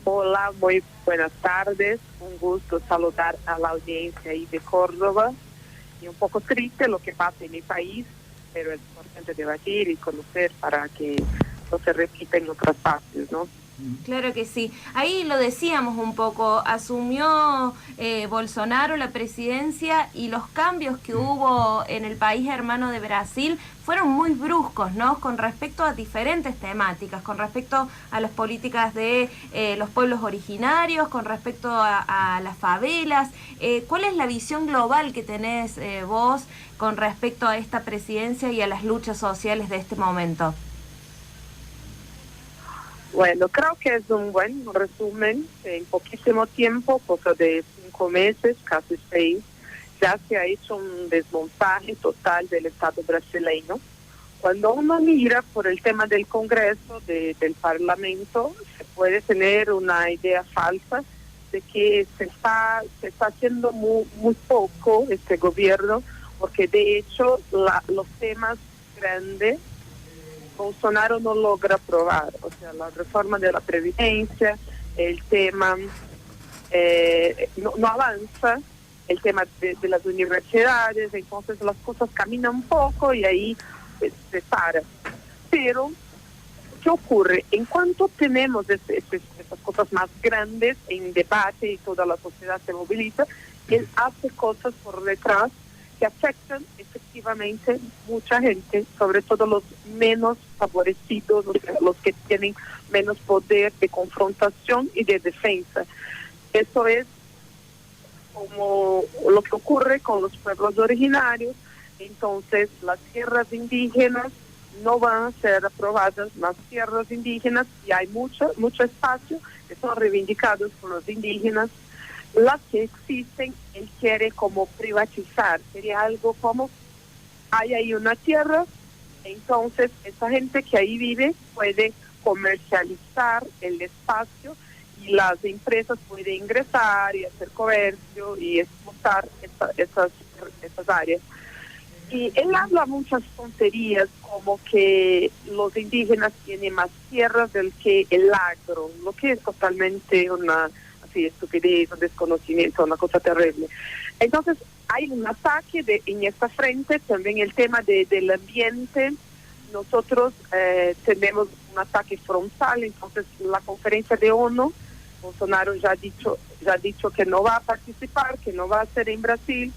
Hola, muy buenas tardes. Un gusto saludar a la audiencia ahí de Córdoba. Y un poco triste lo que pasa en mi país, pero es importante debatir y conocer para que no se repita en otras partes, ¿no? Claro que sí. Ahí lo decíamos un poco, asumió Bolsonaro la presidencia y los cambios que hubo en el país hermano de Brasil fueron muy bruscos, ¿no? Con respecto a diferentes temáticas, con respecto a las políticas de los pueblos originarios, con respecto a las favelas. ¿Cuál es la visión global que tenés vos con respecto a esta presidencia y a las luchas sociales de este momento? Bueno, creo que es un buen resumen. En poquísimo tiempo, cosa de 5 meses, casi 6, ya se ha hecho un desmontaje total del Estado brasileño. Cuando uno mira por el tema del Congreso, del Parlamento, se puede tener una idea falsa de que se está haciendo muy poco este gobierno, porque de hecho los temas grandes Bolsonaro no logra aprobar, o sea, la reforma de la previdencia, el tema no avanza, el tema de las universidades, entonces las cosas caminan un poco y ahí se para. Pero, ¿qué ocurre? En cuanto tenemos estas cosas más grandes en debate y toda la sociedad se moviliza, él hace cosas por detrás que afectan efectivamente mucha gente, sobre todo los menos favorecidos, los que tienen menos poder de confrontación y de defensa. Eso es como lo que ocurre con los pueblos originarios. Entonces las tierras indígenas no van a ser aprobadas, las tierras indígenas, y hay mucho espacio que son reivindicados por los indígenas. Las que existen, él quiere como privatizar, sería algo como, hay ahí una tierra, entonces esa gente que ahí vive puede comercializar el espacio y las empresas pueden ingresar y hacer comercio y explotar esas áreas. Y él habla muchas tonterías, como que los indígenas tienen más tierras del que el agro, lo que es totalmente una estupidez, un desconocimiento, una cosa terrible. Entonces, hay un ataque en esta frente, también el tema del ambiente. Nosotros tenemos un ataque frontal, entonces la conferencia de ONU, Bolsonaro ya ha dicho que no va a participar, que no va a ser en Brasil,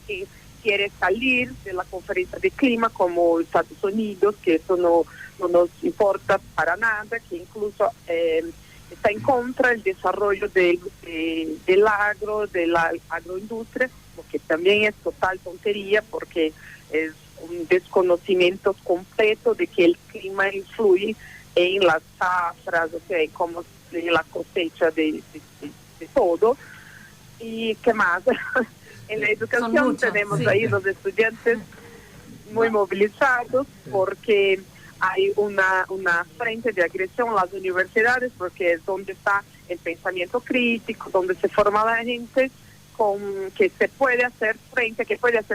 que quiere salir de la conferencia de clima como Estados Unidos, que eso no nos importa para nada, que incluso está en contra del desarrollo del agro, de la agroindustria, lo que también es total tontería porque es un desconocimiento completo de que el clima influye en las zafras, o sea, en la cosecha de todo. ¿Y qué más? En la educación tenemos ahí los estudiantes muy movilizados porque hay una frente de agresión a las universidades, porque es donde está el pensamiento crítico, donde se forma la gente que puede hacer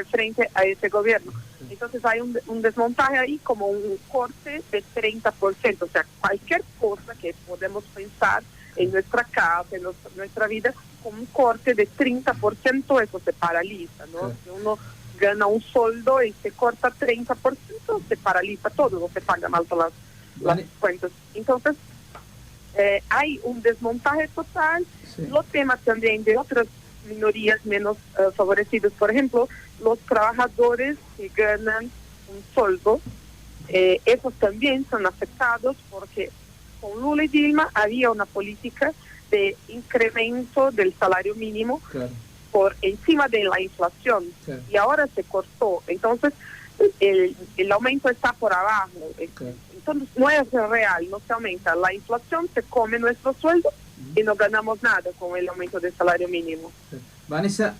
frente a ese gobierno. Entonces hay un desmontaje ahí, como un corte de 30%, o sea, cualquier cosa que podemos pensar en nuestra casa, en nuestra vida, con un corte de 30%, eso se paraliza, ¿no? Si uno gana un sueldo y se corta 30%, se paraliza todo, no se paga más las cuentas. Entonces, hay un desmontaje total. Sí. Los temas también de otras minorías menos favorecidas, por ejemplo, los trabajadores que ganan un sueldo, esos también son afectados porque con Lula y Dilma había una política de incremento del salario mínimo, claro, por encima de la inflación, claro, y ahora se cortó. Entonces el aumento está por abajo, claro, entonces no es real, no se aumenta la inflación, se come nuestro sueldo y no ganamos nada con el aumento del salario mínimo. Vanessa,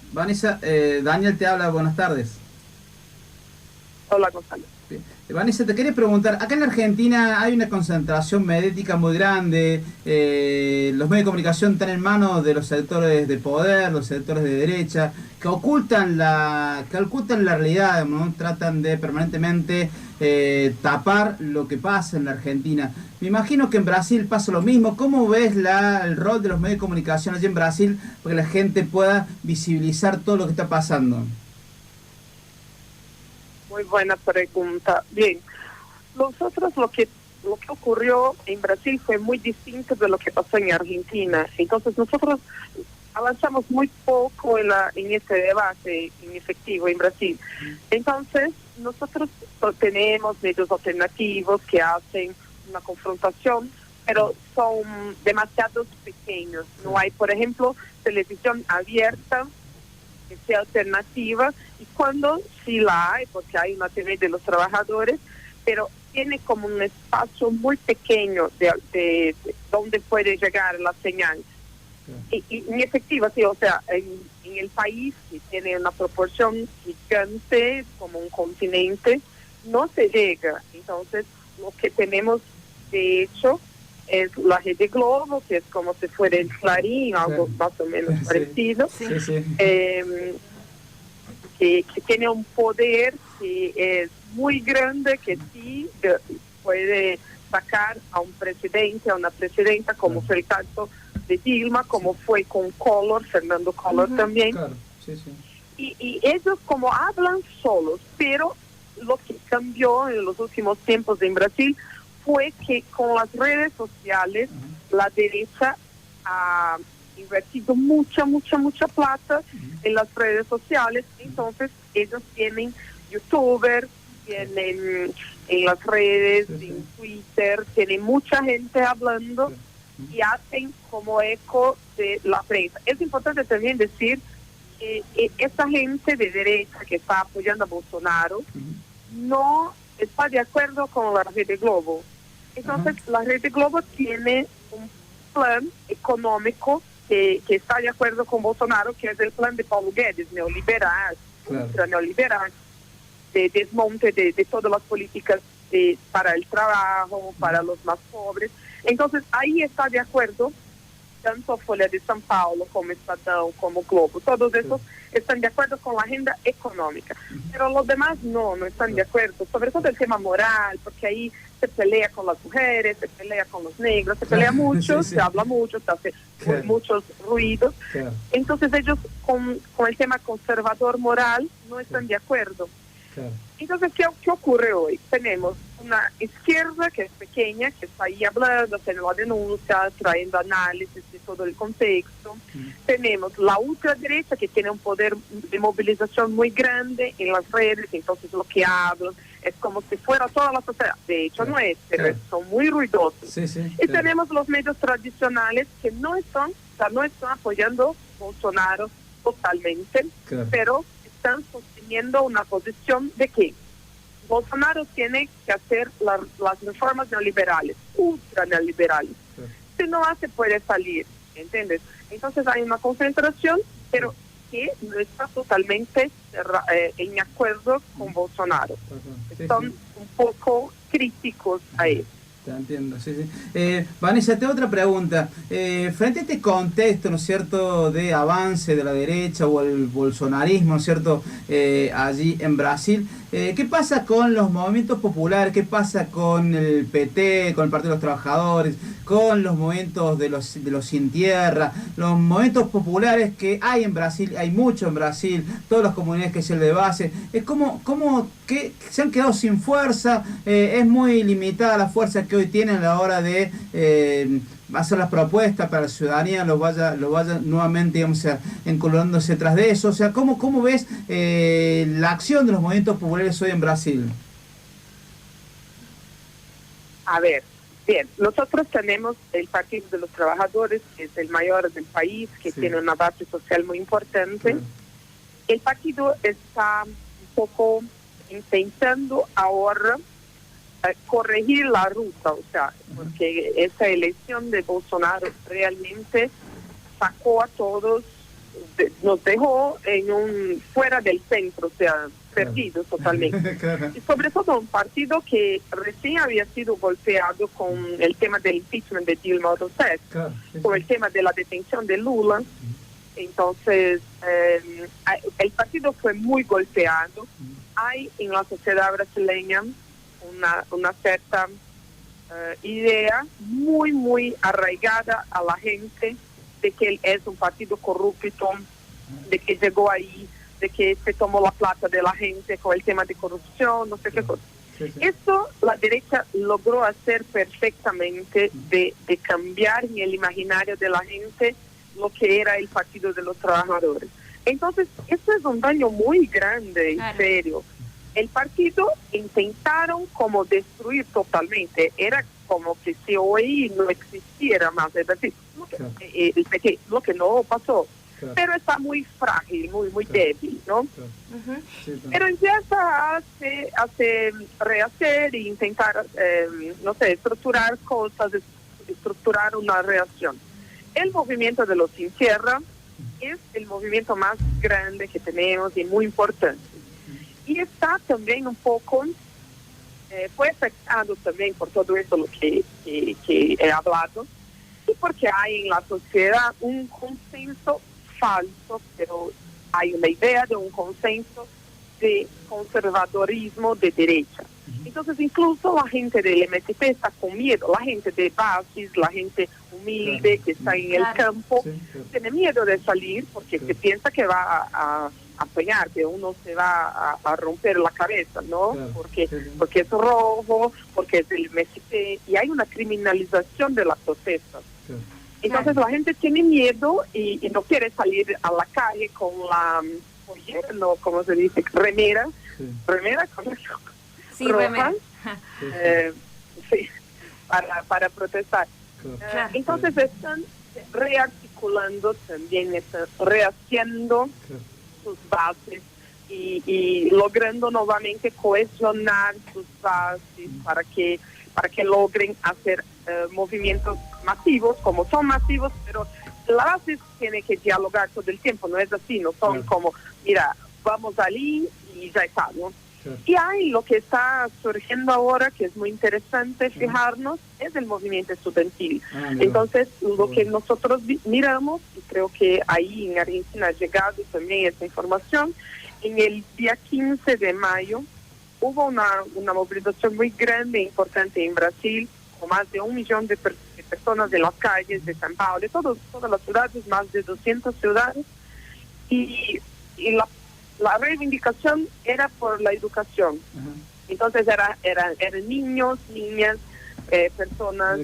Daniel te habla, buenas tardes. Hola, Gonzalo. Vanessa, te quería preguntar, acá en Argentina hay una concentración mediática muy grande, los medios de comunicación están en manos de los sectores de poder, los sectores de derecha, que ocultan la realidad, ¿no? Tratan de permanentemente tapar lo que pasa en la Argentina. Me imagino que en Brasil pasa lo mismo. ¿Cómo ves el rol de los medios de comunicación allí en Brasil para que la gente pueda visibilizar todo lo que está pasando? Muy buena pregunta. Bien, nosotros lo que ocurrió en Brasil fue muy distinto de lo que pasó en Argentina. Entonces nosotros avanzamos muy poco en este debate en efectivo en Brasil. Entonces nosotros tenemos medios alternativos que hacen una confrontación, pero son demasiado pequeños. No hay, por ejemplo, televisión abierta que sea alternativa, y cuando sí la hay, porque hay una TV de los trabajadores, pero tiene como un espacio muy pequeño de donde puede llegar la señal. Y en efectiva, sí, o sea, en el país, que tiene una proporción gigante como un continente, no se llega. Entonces, lo que tenemos, de hecho, es la Rede Globo, que es como si fuera el Clarín, algo más o menos parecido, que tiene un poder que es muy grande, que sí puede sacar a un presidente, a una presidenta, como fue el caso de Dilma, como fue con Collor, Fernando Collor también. Claro. Y ellos como hablan solos, pero lo que cambió en los últimos tiempos en Brasil fue que con las redes sociales la derecha ha invertido mucha plata en las redes sociales. Entonces ellos tienen youtubers, tienen en las redes, en Twitter, tienen mucha gente hablando y hacen como eco de la prensa. Es importante también decir que esta gente de derecha que está apoyando a Bolsonaro no está de acuerdo con la Rede Globo. Entonces, la Rede Globo tiene un plan económico que está de acuerdo con Bolsonaro, que es el plan de Paulo Guedes, neoliberal, ultra neoliberal, de desmonte de todas las políticas para el trabajo, para los más pobres. Entonces, ahí está de acuerdo tanto Folha de São Paulo como Estadão, como Globo, todos esos están de acuerdo con la agenda económica, pero los demás no están de acuerdo, sobre todo el tema moral, porque ahí se pelea con las mujeres, se pelea con los negros, se pelea mucho, se habla mucho, se hace muchos ruidos. Entonces ellos con el tema conservador moral no están de acuerdo. Entonces, ¿qué ocurre hoy? Tenemos una izquierda que es pequeña, que está ahí hablando, haciendo la denuncia, trayendo análisis de todo el contexto. Tenemos la ultraderecha, que tiene un poder de movilización muy grande en las redes, entonces lo que hablan es como si fuera toda la sociedad. De hecho, no es, pero son muy ruidosos. Y tenemos los medios tradicionales que no están apoyando Bolsonaro totalmente, pero están sosteniendo una posición de que Bolsonaro tiene que hacer las reformas neoliberales, ultra neoliberales. Si no hace, puede salir, ¿entiendes? Entonces hay una concentración, pero que no está totalmente en acuerdo con Bolsonaro. Son un poco críticos a eso. Te entiendo, sí. Vanessa, te hago otra pregunta. Frente a este contexto, ¿no es cierto?, de avance de la derecha o el bolsonarismo, ¿no es cierto?, allí en Brasil, ¿qué pasa con los movimientos populares? ¿Qué pasa con el PT, con el Partido de los Trabajadores, con los movimientos de los sin tierra, los movimientos populares que hay en Brasil? Hay mucho en Brasil, todas las comunidades que son de base. Es como que se han quedado sin fuerza, es muy limitada la fuerza que hoy tienen a la hora de hacer las propuestas para la ciudadanía, lo vaya nuevamente, digamos, encolorándose tras de eso. O sea, ¿cómo ves la acción de los movimientos populares hoy en Brasil? A ver, bien, nosotros tenemos el Partido de los Trabajadores, que es el mayor del país, que tiene una base social muy importante. El partido está un poco intentando ahora corregir la ruta, o sea, porque esa elección de Bolsonaro realmente sacó a todos, nos dejó fuera del centro, o sea, perdidos totalmente. Y sobre todo un partido que recién había sido golpeado con el tema del impeachment de Dilma Rousseff, con el tema de la detención de Lula. Entonces, el partido fue muy golpeado. Hay en la sociedad brasileña una cierta idea muy, muy arraigada a la gente de que él es un partido corrupto, de que llegó ahí, de que se tomó la plata de la gente con el tema de corrupción, no sé qué cosa. Sí, sí. Esto la derecha logró hacer perfectamente de cambiar en el imaginario de la gente lo que era el Partido de los Trabajadores. Entonces, esto es un daño muy grande, en serio. El partido intentaron como destruir totalmente, era como que si hoy no existiera más, es decir, el PT, lo que no pasó. Claro. Pero está muy frágil, muy débil, ¿no? Claro. Sí, pero empieza a rehacer e intentar, no sé, estructurar cosas, estructurar una reacción. El movimiento de los Sin Tierra es el movimiento más grande que tenemos y muy importante. Y está también un poco, fue afectado también por todo esto lo que he hablado, y porque hay en la sociedad un consenso falso, pero hay una idea de un consenso de conservadorismo de derecha. Entonces incluso la gente del MST está con miedo, la gente de bases, la gente humilde que está en el campo, tiene miedo de salir porque se piensa que va a apañar, que uno se va a romper la cabeza, ¿no? Porque es rojo, porque es del MST, y hay una criminalización de las protestas. Entonces la gente tiene miedo y no quiere salir a la calle con la, no, ¿cómo se dice? Remera. Remera, ¿cómo se llama? Sí, remera. Sí, para protestar. Entonces están rearticulando también, están rehaciendo sus bases y logrando nuevamente cohesionar sus bases para que logren hacer movimientos masivos, como son masivos, pero la base tiene que dialogar todo el tiempo, no es así, no son como, mira, vamos allí y ya está, ¿no? Y hay lo que está surgiendo ahora, que es muy interesante fijarnos, es el movimiento estudiantil. Entonces, lo que nosotros miramos, y creo que ahí en Argentina ha llegado también esta información, en el día 15 de mayo hubo una movilización muy grande e importante en Brasil, con más de 1 millón de personas en las calles de São Paulo, de todas las ciudades, más de 200 ciudades, y la reivindicación era por la educación. Entonces eran niños, niñas, personas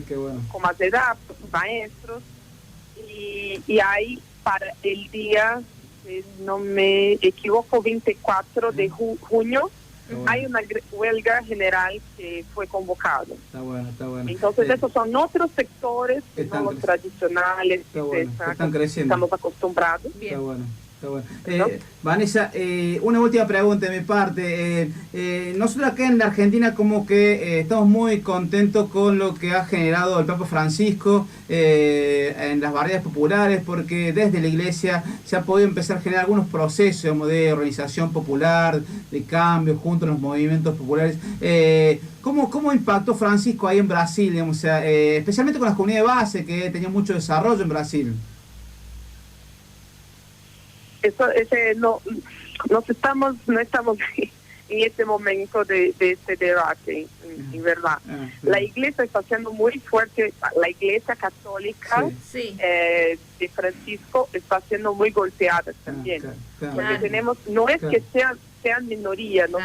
con más edad, maestros, y ahí para el día, si no me equivoco, 24 de junio, hay una huelga general que fue convocada. Está bueno. Entonces esos son otros sectores, que son los tradicionales, que están creciendo. Estamos acostumbrados. Bien. Está bueno. Vanessa, una última pregunta de mi parte. Nosotros acá en la Argentina como que estamos muy contentos con lo que ha generado el Papa Francisco en las barriadas populares, porque desde la iglesia se ha podido empezar a generar algunos procesos, digamos, de organización popular, de cambio junto a los movimientos populares. ¿Cómo impactó Francisco ahí en Brasil, digamos, o sea, especialmente con las comunidades de base que tenían mucho desarrollo en Brasil? No estamos en este momento de este debate, en verdad. La iglesia está siendo muy fuerte, la iglesia católica de Francisco está siendo muy golpeada también. Porque tenemos, no es que sean minoría, no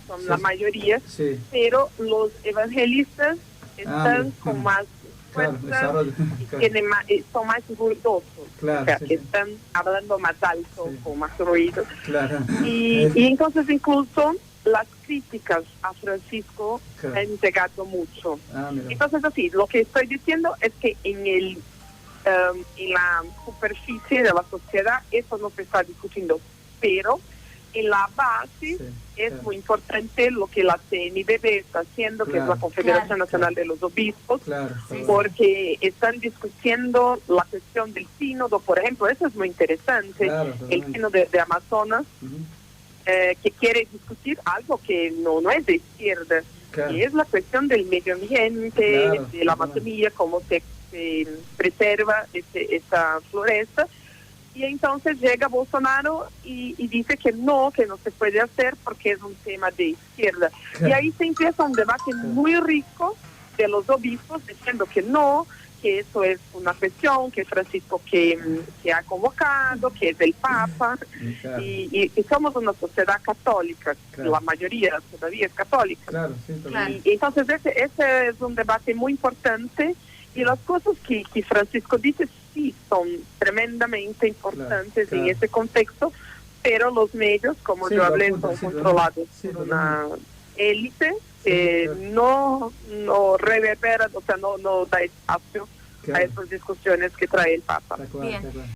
son la mayoría, pero los evangelistas están con más fuerza, son más ruidosos, están hablando más alto, con más ruido. Y entonces incluso las críticas a Francisco han llegado mucho. Entonces así, lo que estoy diciendo es que en la superficie de la sociedad eso no se está discutiendo, pero en la base es muy importante lo que la CNBB está haciendo, que es la Confederación Nacional de los Obispos, porque están discutiendo la cuestión del sínodo, por ejemplo. Eso es muy interesante, el sínodo de Amazonas, que quiere discutir algo que no es de izquierda, y es la cuestión del medio ambiente, de la Amazonía, cómo se preserva esta floresta. Y entonces llega Bolsonaro y dice que no se puede hacer porque es un tema de izquierda. Y ahí se empieza un debate muy rico de los obispos diciendo que no, que eso es una cuestión, que Francisco que ha convocado, que es el Papa, y somos una sociedad católica, la mayoría todavía es católica. Y entonces ese es un debate muy importante, y las cosas que Francisco dice sí son tremendamente importantes en ese contexto, pero los medios, como yo hablé, son controlados por una élite que no reverbera, o sea, no da espacio a esas discusiones que trae el Papa. Bien.